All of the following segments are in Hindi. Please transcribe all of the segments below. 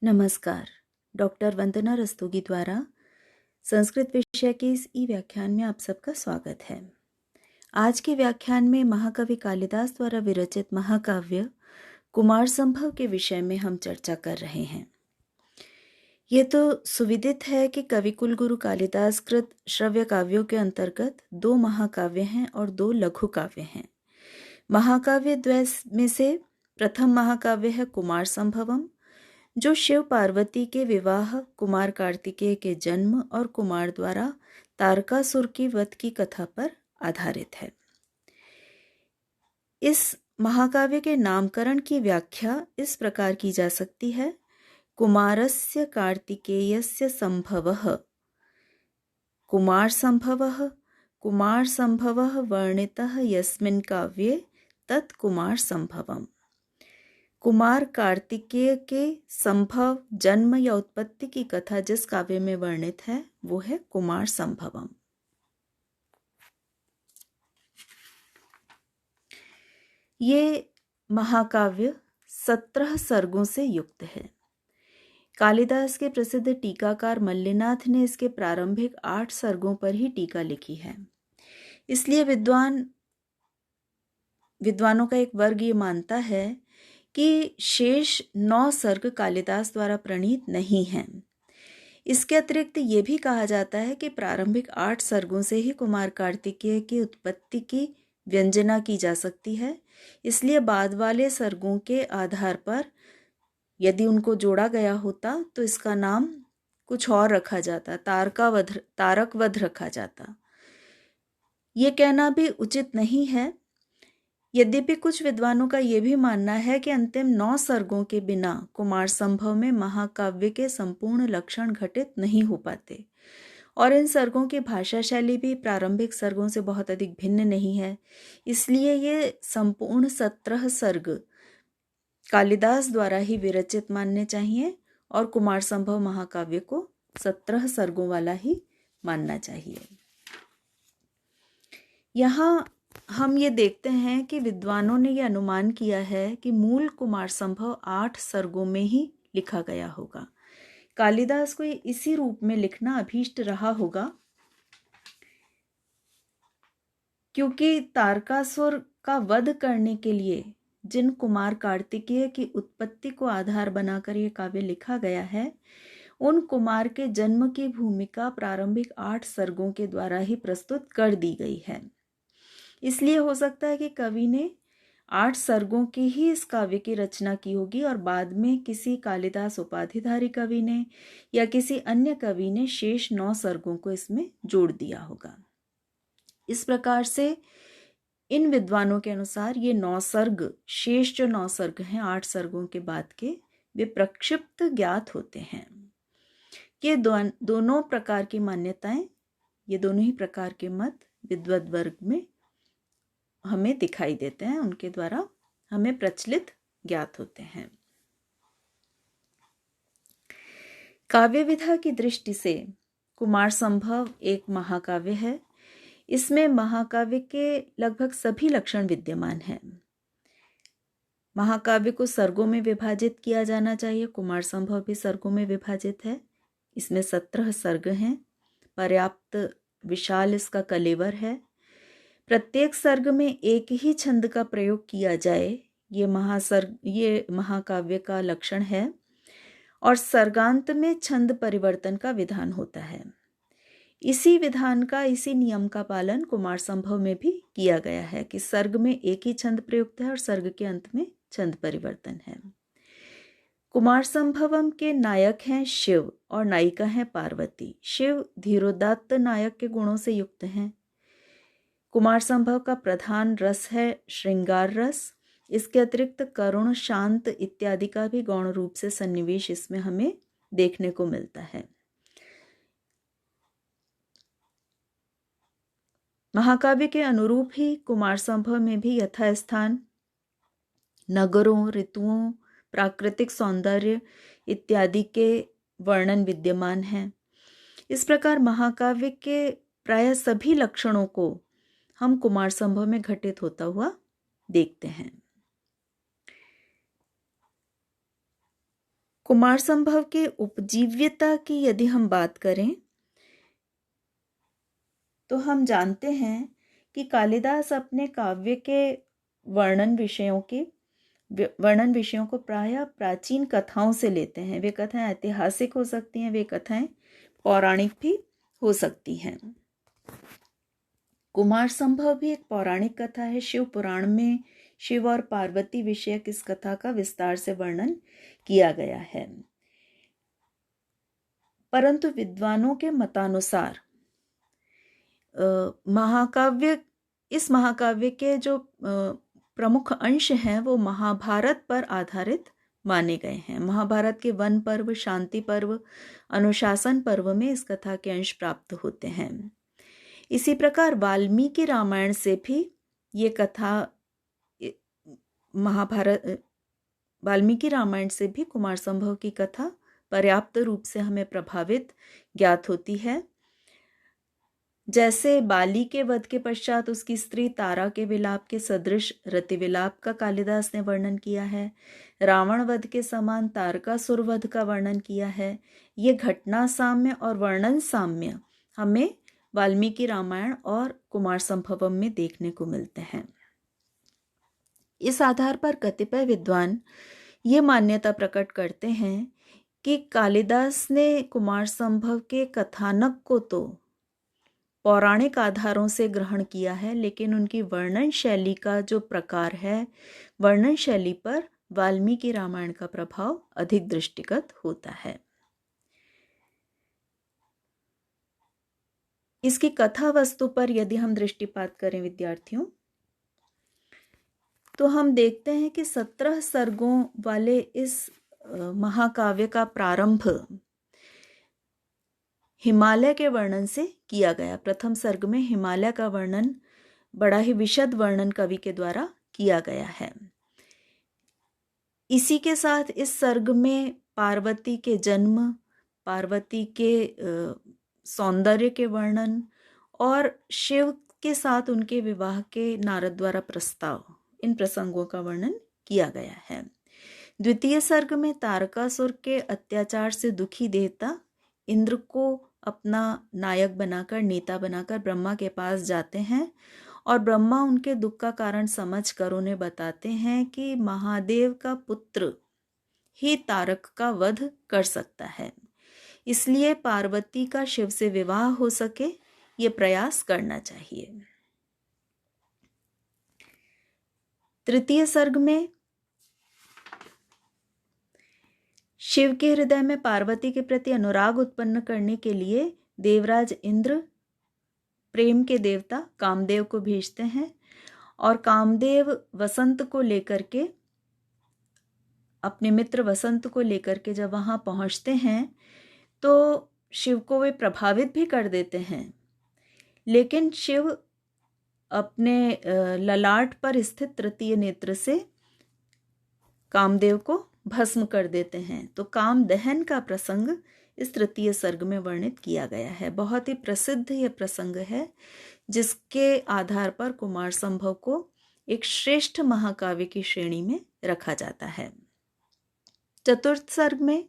नमस्कार। डॉक्टर वंदना रस्तोगी द्वारा संस्कृत विषय के इस ई व्याख्यान में आप सबका स्वागत है। आज के व्याख्यान में महाकवि कालिदास द्वारा विरचित महाकाव्य कुमार संभव के विषय में हम चर्चा कर रहे हैं। ये तो सुविदित है कि कविकुल गुरु कालिदास कृत श्रव्य काव्यों के अंतर्गत 2 महाकाव्य हैं और 2 लघु काव्य हैं। महाकाव्य द्वय में से प्रथम महाकाव्य है कुमार संभवम, जो शिव पार्वती के विवाह, कुमार कार्तिकेय के जन्म और कुमार द्वारा तारकासुर की वध की कथा पर आधारित है। इस महाकाव्य के नामकरण की व्याख्या इस प्रकार की जा सकती है: कुमारस्य कार्तिकेयस्य संभवः, कुमार संभवः, कुमार संभवः वर्णितः यस्मिन् काव्ये तत् कुमार संभवम्। कुमार कार्तिकेय के संभव, जन्म या उत्पत्ति की कथा जिस काव्य में वर्णित है वो है कुमार संभवम। ये महाकाव्य 17 सर्गों से युक्त है। कालिदास के प्रसिद्ध टीकाकार मल्लिनाथ ने इसके प्रारंभिक 8 सर्गों पर ही टीका लिखी है। इसलिए विद्वानों का एक वर्ग ये मानता है कि शेष 9 सर्ग कालिदास द्वारा प्रणीत नहीं हैं। इसके अतिरिक्त ये भी कहा जाता है कि प्रारंभिक 8 सर्गों से ही कुमार कार्तिकेय की उत्पत्ति की व्यंजना की जा सकती है। इसलिए बाद वाले सर्गों के आधार पर यदि उनको जोड़ा गया होता तो इसका नाम कुछ और रखा जाता, तारक वध रखा जाता। ये कहना भी उचित नहीं है। यद्यपि कुछ विद्वानों का यह भी मानना है कि अंतिम 9 सर्गों के बिना कुमार संभव में महाकाव्य के संपूर्ण लक्षण घटित नहीं हो पाते, और इन सर्गों की भाषा शैली भी प्रारंभिक सर्गों से बहुत अधिक भिन्न नहीं है। इसलिए ये संपूर्ण 17 सर्ग कालिदास द्वारा ही विरचित मानने चाहिए और कुमार संभव महाकाव्य को 17 सर्गों वाला ही मानना चाहिए। यहाँ हम ये देखते हैं कि विद्वानों ने यह अनुमान किया है कि मूल कुमार संभव 8 सर्गों में ही लिखा गया होगा। कालिदास को इसी रूप में लिखना अभीष्ट रहा होगा, क्योंकि तारकासुर का वध करने के लिए जिन कुमार कार्तिकेय की उत्पत्ति को आधार बनाकर यह काव्य लिखा गया है, उन कुमार के जन्म की भूमिका प्रारंभिक 8 सर्गों के द्वारा ही प्रस्तुत कर दी गई है। इसलिए हो सकता है कि कवि ने 8 सर्गों की ही इस काव्य की रचना की होगी और बाद में किसी कालिदास उपाधिधारी कवि ने या किसी अन्य कवि ने शेष 9 सर्गों को इसमें जोड़ दिया होगा। इस प्रकार से इन विद्वानों के अनुसार ये 9 सर्ग, शेष जो 9 सर्ग हैं 8 सर्गों के बाद के, वे प्रक्षिप्त ज्ञात होते हैं। ये दोनों प्रकार की मान्यताएं, ये दोनों ही प्रकार के मत विद्वद वर्ग में हमें दिखाई देते हैं, उनके द्वारा हमें प्रचलित ज्ञात होते हैं। काव्य विधा की दृष्टि से कुमार संभव एक महाकाव्य है। इसमें महाकाव्य के लगभग सभी लक्षण विद्यमान हैं। महाकाव्य को सर्गों में विभाजित किया जाना चाहिए। कुमार संभव भी सर्गों में विभाजित है। इसमें 17 सर्ग हैं। पर्याप्त विशाल इसका कलेवर है। प्रत्येक सर्ग में एक ही छंद का प्रयोग किया जाए, ये महाकाव्य का लक्षण है, और सर्गांत में छंद परिवर्तन का विधान होता है। इसी नियम का पालन कुमार संभव में भी किया गया है कि सर्ग में एक ही छंद प्रयुक्त है और सर्ग के अंत में छंद परिवर्तन है। कुमार संभवम के नायक हैं शिव और नायिका हैं पार्वती। शिव धीरोदात्त नायक के गुणों से युक्त हैं। कुमार संभव का प्रधान रस है श्रृंगार रस। इसके अतिरिक्त करुण, शांत इत्यादि का भी गौण रूप से सन्निवेश इसमें हमें देखने को मिलता है। महाकाव्य के अनुरूप ही कुमार संभव में भी यथास्थान नगरों, ऋतुओं, प्राकृतिक सौंदर्य इत्यादि के वर्णन विद्यमान हैं। इस प्रकार महाकाव्य के प्राय सभी लक्षणों को हम कुमार संभव में घटित होता हुआ देखते हैं। कुमार संभव के उपजीव्यता की यदि हम बात करें तो हम जानते हैं कि कालिदास अपने काव्य के वर्णन विषयों को प्रायः प्राचीन कथाओं से लेते हैं। वे कथाएं ऐतिहासिक हो सकती हैं, वे कथाएं पौराणिक भी हो सकती हैं। कुमार संभव भी एक पौराणिक कथा है। शिव पुराण में शिव और पार्वती विषयक इस कथा का विस्तार से वर्णन किया गया है। परंतु विद्वानों के मतानुसार इस महाकाव्य के जो प्रमुख अंश हैं वो महाभारत पर आधारित माने गए हैं। महाभारत के वन पर्व, शांति पर्व, अनुशासन पर्व में इस कथा के अंश प्राप्त होते हैं। इसी प्रकार वाल्मीकि रामायण से भी ये कथा वाल्मीकि रामायण से भी कुमार संभव की कथा पर्याप्त रूप से हमें प्रभावित ज्ञात होती है। जैसे बाली के वध के पश्चात उसकी स्त्री तारा के विलाप के सदृश रति विलाप का कालिदास ने वर्णन किया है। रावण वध के समान तारकासुर वध का वर्णन किया है। ये घटना साम्य और वर्णन साम्य हमें वाल्मीकि रामायण और कुमार संभवम में देखने को मिलते हैं। इस आधार पर कतिपय विद्वान ये मान्यता प्रकट करते हैं कि कालिदास ने कुमार संभव के कथानक को तो पौराणिक आधारों से ग्रहण किया है, लेकिन उनकी वर्णन शैली का जो प्रकार है, वर्णन शैली पर वाल्मीकि रामायण का प्रभाव अधिक दृष्टिगत होता है। इसकी कथा वस्तु पर यदि हम दृष्टिपात करें विद्यार्थियों, तो हम देखते हैं कि 17 सर्गों वाले इस महाकाव्य का प्रारंभ हिमालय के वर्णन से किया गया। प्रथम सर्ग में हिमालय का वर्णन बड़ा ही विशद वर्णन कवि के द्वारा किया गया है। इसी के साथ इस सर्ग में पार्वती के जन्म, पार्वती के सौंदर्य के वर्णन और शिव के साथ उनके विवाह के नारद द्वारा प्रस्ताव, इन प्रसंगों का वर्णन किया गया है। द्वितीय सर्ग में तारकासुर के अत्याचार से दुखी देवता इंद्र को अपना नायक बनाकर, नेता बनाकर ब्रह्मा के पास जाते हैं और ब्रह्मा उनके दुख का कारण समझकर उन्हें बताते हैं कि महादेव का पुत्र ही तारक का वध कर सकता है, इसलिए पार्वती का शिव से विवाह हो सके ये प्रयास करना चाहिए। तृतीय सर्ग में शिव के हृदय में पार्वती के प्रति अनुराग उत्पन्न करने के लिए देवराज इंद्र प्रेम के देवता कामदेव को भेजते हैं और कामदेव वसंत को लेकर के, अपने मित्र वसंत को लेकर के जब वहां पहुंचते हैं तो शिव को वे प्रभावित भी कर देते हैं, लेकिन शिव अपने ललाट पर स्थित तृतीय नेत्र से कामदेव को भस्म कर देते हैं। तो काम दहन का प्रसंग इस तृतीय सर्ग में वर्णित किया गया है। बहुत ही प्रसिद्ध यह प्रसंग है, जिसके आधार पर कुमार संभव को एक श्रेष्ठ महाकाव्य की श्रेणी में रखा जाता है। चतुर्थ सर्ग में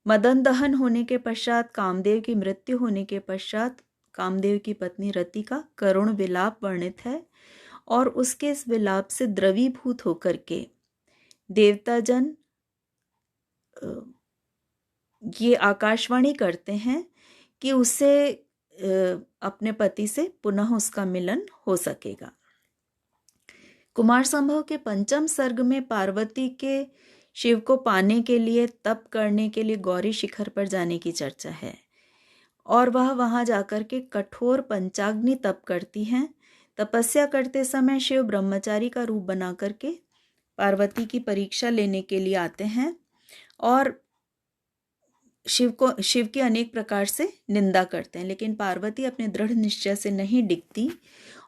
मदन दहन होने के पश्चात, कामदेव की मृत्यु होने के पश्चात कामदेव की पत्नी रति का करुण विलाप वर्णित है और उसके इस विलाप से द्रवीभूत होकर के देवताजन ये आकाशवाणी करते हैं कि उसे अपने पति से पुनः उसका मिलन हो सकेगा। कुमार संभव के पंचम सर्ग में पार्वती के शिव को पाने के लिए, तप करने के लिए गौरी शिखर पर जाने की चर्चा है और वह वहां जाकर के कठोर पंचाग्नि तप करती हैं। तपस्या करते समय शिव ब्रह्मचारी का रूप बना करके पार्वती की परीक्षा लेने के लिए आते हैं और शिव की अनेक प्रकार से निंदा करते हैं, लेकिन पार्वती अपने दृढ़ निश्चय से नहीं डिगती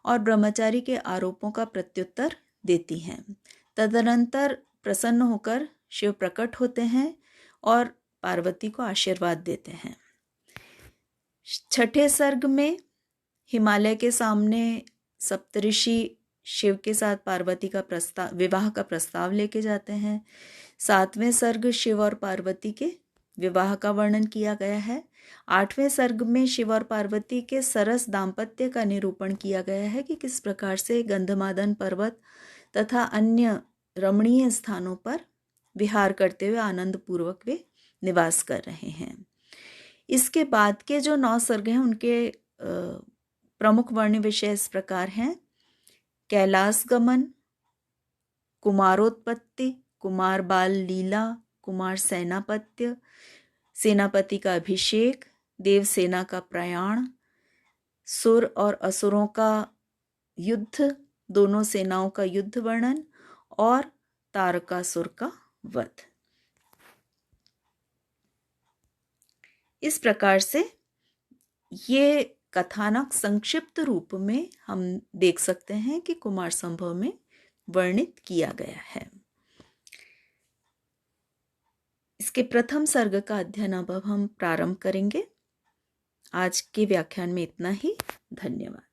और ब्रह्मचारी के आरोपों का प्रत्युत्तर देती हैं। तदनंतर प्रसन्न होकर शिव प्रकट होते हैं और पार्वती को आशीर्वाद देते हैं। छठे सर्ग में हिमालय के सामने सप्तऋषि शिव के साथ पार्वती का विवाह का प्रस्ताव लेके जाते हैं। 7वें सर्ग शिव और पार्वती के विवाह का वर्णन किया गया है। 8वें सर्ग में शिव और पार्वती के सरस दाम्पत्य का निरूपण किया गया है कि किस प्रकार से गंधमादन पर्वत तथा अन्य रमणीय स्थानों पर विहार करते हुए आनंद पूर्वक वे निवास कर रहे हैं। इसके बाद के जो 9 सर्ग हैं उनके प्रमुख वर्ण विषय इस प्रकार हैं: कैलाश गमन, कुमारोत्पत्ति, कुमार बाल लीला, कुमार सेनापत्य, सेनापति का अभिषेक, देवसेना का प्रयाण, सुर और असुरों का युद्ध, दोनों सेनाओं का युद्ध वर्णन और तारकासुर का वध। इस प्रकार से ये कथानक संक्षिप्त रूप में हम देख सकते हैं कि कुमार संभव में वर्णित किया गया है। इसके प्रथम सर्ग का अध्ययन अब हम प्रारंभ करेंगे। आज के व्याख्यान में इतना ही। धन्यवाद।